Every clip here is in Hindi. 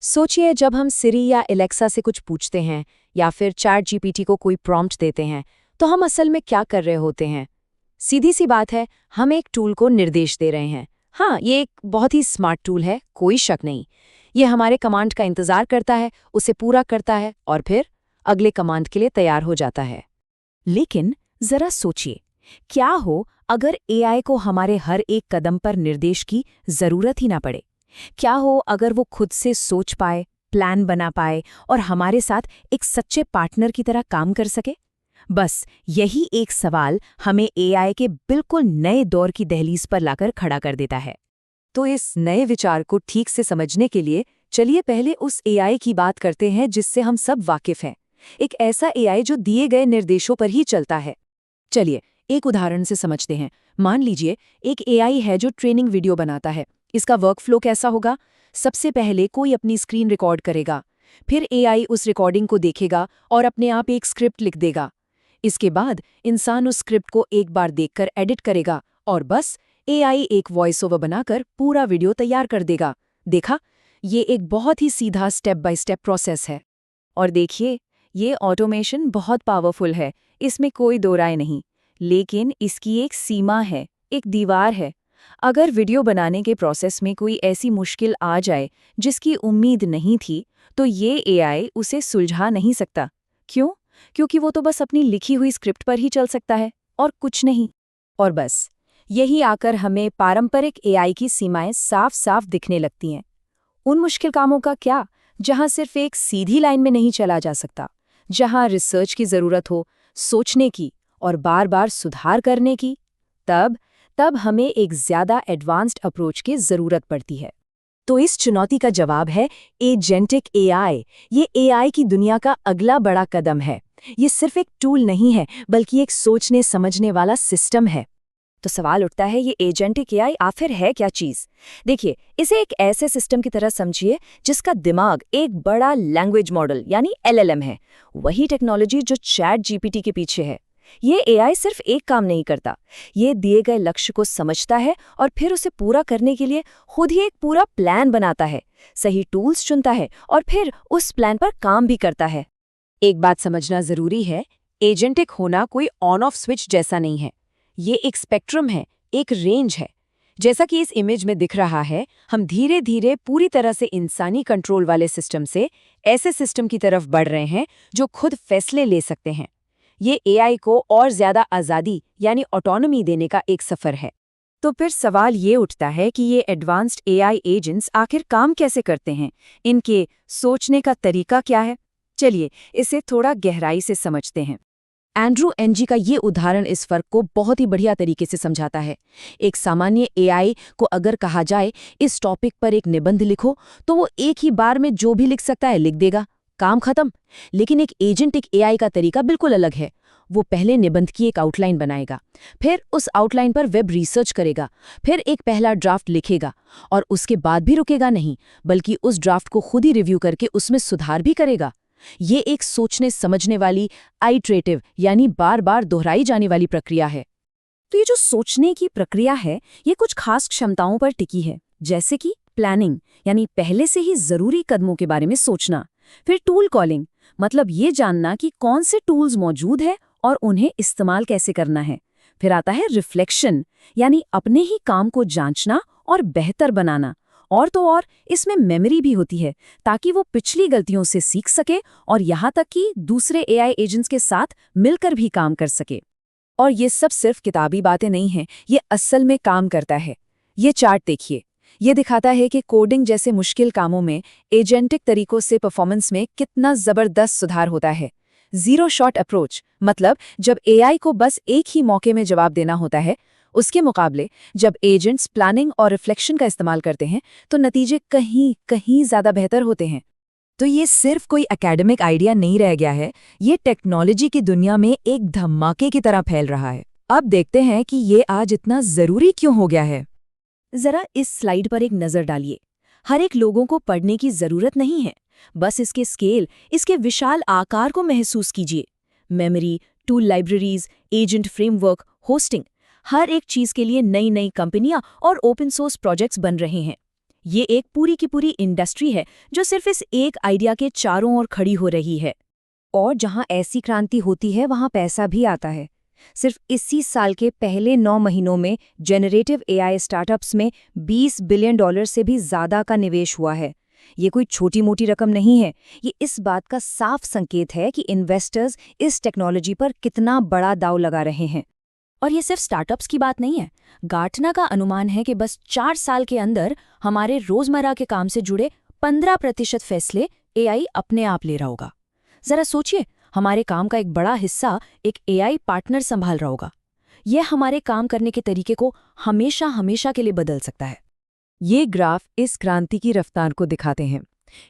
सोचिए जब हम सिरी या एलेक्सा से कुछ पूछते हैं या फिर चैट जीपीटी को कोई प्रॉम्प्ट देते हैं तो हम असल में क्या कर रहे होते हैं। सीधी सी बात है, हम एक टूल को निर्देश दे रहे हैं। हाँ, ये एक बहुत ही स्मार्ट टूल है, कोई शक नहीं। ये हमारे कमांड का इंतजार करता है, उसे पूरा करता है और फिर अगले कमांड के लिए तैयार हो जाता है। लेकिन जरा सोचिए, क्या हो अगर एआई को हमारे हर एक कदम पर निर्देश की जरूरत ही ना पड़े। क्या हो अगर वो खुद से सोच पाए, प्लान बना पाए और हमारे साथ एक सच्चे पार्टनर की तरह काम कर सके। बस यही एक सवाल हमें एआई के बिल्कुल नए दौर की दहलीज पर लाकर खड़ा कर देता है। तो इस नए विचार को ठीक से समझने के लिए चलिए पहले उस एआई की बात करते हैं जिससे हम सब वाकिफ हैं। एक ऐसा एआई जो दिए गए निर्देशों पर ही चलता है। चलिए एक उदाहरण से समझते हैं। मान लीजिए एक एआई है जो ट्रेनिंग वीडियो बनाता है। इसका वर्कफ्लो कैसा होगा? सबसे पहले कोई अपनी स्क्रीन रिकॉर्ड करेगा, फिर एआई उस रिकॉर्डिंग को देखेगा और अपने आप एक स्क्रिप्ट लिख देगा। इसके बाद इंसान उस स्क्रिप्ट को एक बार देखकर एडिट करेगा और बस एआई एक वॉइस ओवर बनाकर पूरा वीडियो तैयार कर देगा। देखा, ये एक बहुत ही सीधा स्टेप बाय स्टेप प्रोसेस है। और देखिए, ये ऑटोमेशन बहुत पावरफुल है, इसमें कोई दो राय नहीं। लेकिन इसकी एक सीमा है, एक दीवार है। अगर वीडियो बनाने के प्रोसेस में कोई ऐसी मुश्किल आ जाए जिसकी उम्मीद नहीं थी, तो ये एआई उसे सुलझा नहीं सकता। क्यों? क्योंकि वो तो बस अपनी लिखी हुई स्क्रिप्ट पर ही चल सकता है और कुछ नहीं। और बस यही आकर हमें पारंपरिक एआई की सीमाएं साफ साफ दिखने लगती हैं। उन मुश्किल कामों का क्या, जहां सिर्फ एक सीधी लाइन में नहीं चला जा सकता, जहां रिसर्च की जरूरत हो, सोचने की और बार बार सुधार करने की। तब हमें एक ज्यादा एडवांस्ड अप्रोच की जरूरत पड़ती है। तो इस चुनौती का जवाब है एजेंटिक एआई। ये एआई की दुनिया का अगला बड़ा कदम है। ये सिर्फ एक टूल नहीं है, बल्कि एक सोचने समझने वाला सिस्टम है। तो सवाल उठता है, ये एजेंटिक एआई आखिर है क्या चीज? देखिए, इसे एक ऐसे सिस्टम की तरह समझिए जिसका दिमाग एक बड़ा लैंग्वेज मॉडल यानी एलएलएम है। वही टेक्नोलॉजी जो चैट जीपीटी के पीछे है। ये एआई सिर्फ एक काम नहीं करता, ये दिए गए लक्ष्य को समझता है और फिर उसे पूरा करने के लिए खुद ही एक पूरा प्लान बनाता है, सही टूल्स चुनता है और फिर उस प्लान पर काम भी करता है। एक बात समझना जरूरी है, एजेंटिक होना कोई ऑन ऑफ स्विच जैसा नहीं है। ये एक स्पेक्ट्रम है, एक रेंज है। जैसा कि इस इमेज में दिख रहा है, हम धीरे धीरे पूरी तरह से इंसानी कंट्रोल वाले सिस्टम से ऐसे सिस्टम की तरफ बढ़ रहे हैं जो खुद फैसले ले सकते हैं। ये एआई को और ज्यादा आज़ादी यानी ऑटोनॉमी देने का एक सफर है। तो फिर सवाल ये उठता है कि ये एडवांस्ड एआई एजेंट्स आखिर काम कैसे करते हैं? इनके सोचने का तरीका क्या है? चलिए इसे थोड़ा गहराई से समझते हैं। एंड्रू एनजी का ये उदाहरण इस फर्क को बहुत ही बढ़िया तरीके से समझाता है। एक सामान्य एआई को अगर कहा जाए इस टॉपिक पर एक निबंध लिखो, तो वो एक ही बार में जो भी लिख सकता है लिख देगा, काम खत्म। लेकिन एक एजेंटिक एआई का तरीका बिल्कुल अलग है। वो पहले निबंध की एक आउटलाइन बनाएगा, फिर उस आउटलाइन पर वेब रिसर्च करेगा, फिर एक पहला ड्राफ्ट लिखेगा और उसके बाद भी रुकेगा नहीं, बल्कि उस ड्राफ्ट को खुद ही रिव्यू करके उसमें सुधार भी करेगा। ये एक सोचने समझने वाली आइटरेटिव यानी बार बार दोहराई जाने वाली प्रक्रिया है। तो ये जो सोचने की प्रक्रिया है, ये कुछ खास क्षमताओं पर टिकी है, जैसे कि प्लानिंग यानी पहले से ही जरूरी कदमों के बारे में सोचना, फिर टूल कॉलिंग मतलब ये जानना कि कौन से टूल्स मौजूद है और उन्हें इस्तेमाल कैसे करना है, फिर आता है रिफ्लेक्शन यानी अपने ही काम को जांचना और बेहतर बनाना, और तो और इसमें मेमोरी भी होती है ताकि वो पिछली गलतियों से सीख सके और यहाँ तक कि दूसरे एआई एजेंट्स के साथ मिलकर भी काम कर सके। और ये सब सिर्फ किताबी बातें नहीं हैं, ये असल में काम करता है। ये चार्ट देखिए, ये दिखाता है कि कोडिंग जैसे मुश्किल कामों में एजेंटिक तरीकों से परफॉर्मेंस में कितना जबरदस्त सुधार होता है। जीरो शॉट अप्रोच मतलब जब एआई को बस एक ही मौके में जवाब देना होता है, उसके मुकाबले जब एजेंट्स प्लानिंग और रिफ्लेक्शन का इस्तेमाल करते हैं तो नतीजे कहीं कहीं ज्यादा बेहतर होते हैं। तो ये सिर्फ कोई एकेडमिक आइडिया नहीं रह गया है, ये टेक्नोलॉजी की दुनिया में एक धमाके की तरह फैल रहा है। अब देखते हैं कि ये आज इतना जरूरी क्यों हो गया है। जरा इस स्लाइड पर एक नजर डालिए। हर एक लोगों को पढ़ने की जरूरत नहीं है, बस इसके स्केल, इसके विशाल आकार को महसूस कीजिए। Memory, tool libraries, agent framework, hosting, हर एक चीज के लिए नई नई कंपनियां और ओपन सोर्स प्रोजेक्ट्स बन रहे हैं। ये एक पूरी की पूरी इंडस्ट्री है जो सिर्फ इस एक आइडिया के चारों ओर खड़ी हो रही है। और जहां ऐसी क्रांति होती है वहां पैसा भी आता है। सिर्फ इसी साल के पहले 9 महीनों में जेनरेटिव एआई स्टार्टअप्स में $20 बिलियन से भी ज्यादा का निवेश हुआ है। ये कोई छोटी मोटी रकम नहीं है। ये इस बात का साफ संकेत है कि इन्वेस्टर्स इस टेक्नोलॉजी पर कितना बड़ा दांव लगा रहे हैं। और ये सिर्फ स्टार्टअप्स की बात नहीं है। गार्टनर का अनुमान है कि बस 4 साल के अंदर हमारे रोजमर्रा के काम से जुड़े 15% फैसले एआई अपने आप ले रहा होगा। जरा सोचिए, हमारे काम का एक बड़ा हिस्सा एक एआई पार्टनर संभाल रहा होगा। यह हमारे काम करने के तरीके को हमेशा हमेशा के लिए बदल सकता है। ये ग्राफ इस क्रांति की रफ्तार को दिखाते हैं।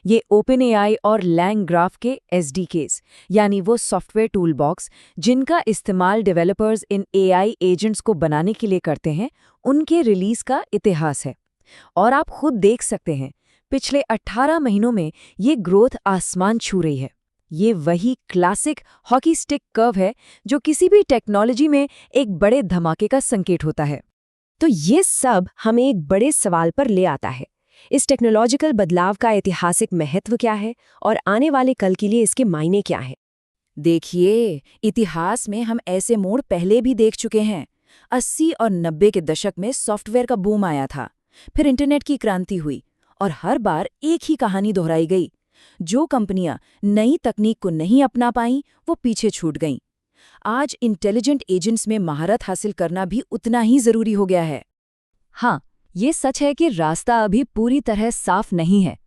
ये ओपनएआई और LangGraph के SDKs यानी वो सॉफ्टवेयर टूल बॉक्स जिनका इस्तेमाल डेवलपर्स इन एआई एजेंट्स को बनाने के लिए करते हैं, उनके रिलीज का इतिहास है। और आप खुद देख सकते हैं, पिछले 18 महीनों में ये ग्रोथ आसमान छू रही है। ये वही क्लासिक हॉकी स्टिक कर्व है जो किसी भी टेक्नोलॉजी में एक बड़े धमाके का संकेत होता है। तो ये सब हमें एक बड़े सवाल पर ले आता है, इस टेक्नोलॉजिकल बदलाव का ऐतिहासिक महत्व क्या है और आने वाले कल के लिए इसके मायने क्या हैं? देखिए, इतिहास में हम ऐसे मोड़ पहले भी देख चुके हैं। 80 और 90 के दशक में सॉफ्टवेयर का बूम आया था, फिर इंटरनेट की क्रांति हुई और हर बार एक ही कहानी दोहराई गई। जो कंपनियां नई तकनीक को नहीं अपना पाईं, वो पीछे छूट गईं। आज इंटेलिजेंट एजेंट्स में महारत हासिल करना भी उतना ही जरूरी हो गया है। हाँ, ये सच है कि रास्ता अभी पूरी तरह साफ नहीं है।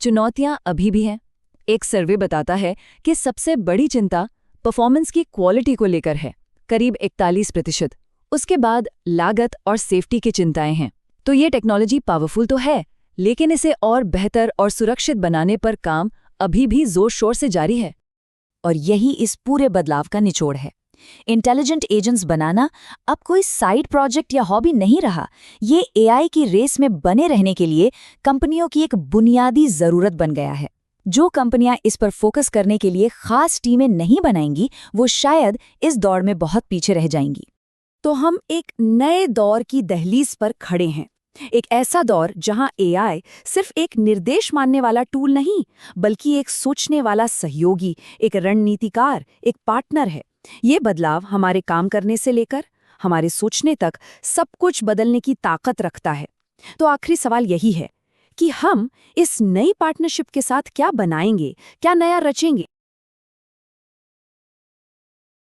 चुनौतियां अभी भी हैं। एक सर्वे बताता है कि सबसे बड़ी चिंता परफॉर्मेंस की क्वालिटी को लेकर है, करीब 41%। उसके बाद लागत और सेफ्टी की चिंताएं हैं। तो ये टेक्नोलॉजी पावरफुल तो है, लेकिन इसे और बेहतर और सुरक्षित बनाने पर काम अभी भी जोर शोर से जारी है। और यही इस पूरे बदलाव का निचोड़ है। इंटेलिजेंट एजेंट्स बनाना अब कोई साइड प्रोजेक्ट या हॉबी नहीं रहा। ये एआई की रेस में बने रहने के लिए कंपनियों की एक बुनियादी जरूरत बन गया है। जो कंपनियां इस पर फोकस करने के लिए खास टीमें नहीं बनाएंगी, वो शायद इस दौड़ में बहुत पीछे रह जाएंगी। तो हम एक नए दौर की दहलीज पर खड़े हैं। एक ऐसा दौर जहां एआई सिर्फ एक निर्देश मानने वाला टूल नहीं, बल्कि एक सोचने वाला सहयोगी, एक रणनीतिकार, एक पार्टनर है। ये बदलाव हमारे काम करने से लेकर हमारे सोचने तक सब कुछ बदलने की ताकत रखता है। तो आखिरी सवाल यही है कि हम इस नई पार्टनरशिप के साथ क्या बनाएंगे, क्या नया रचेंगे?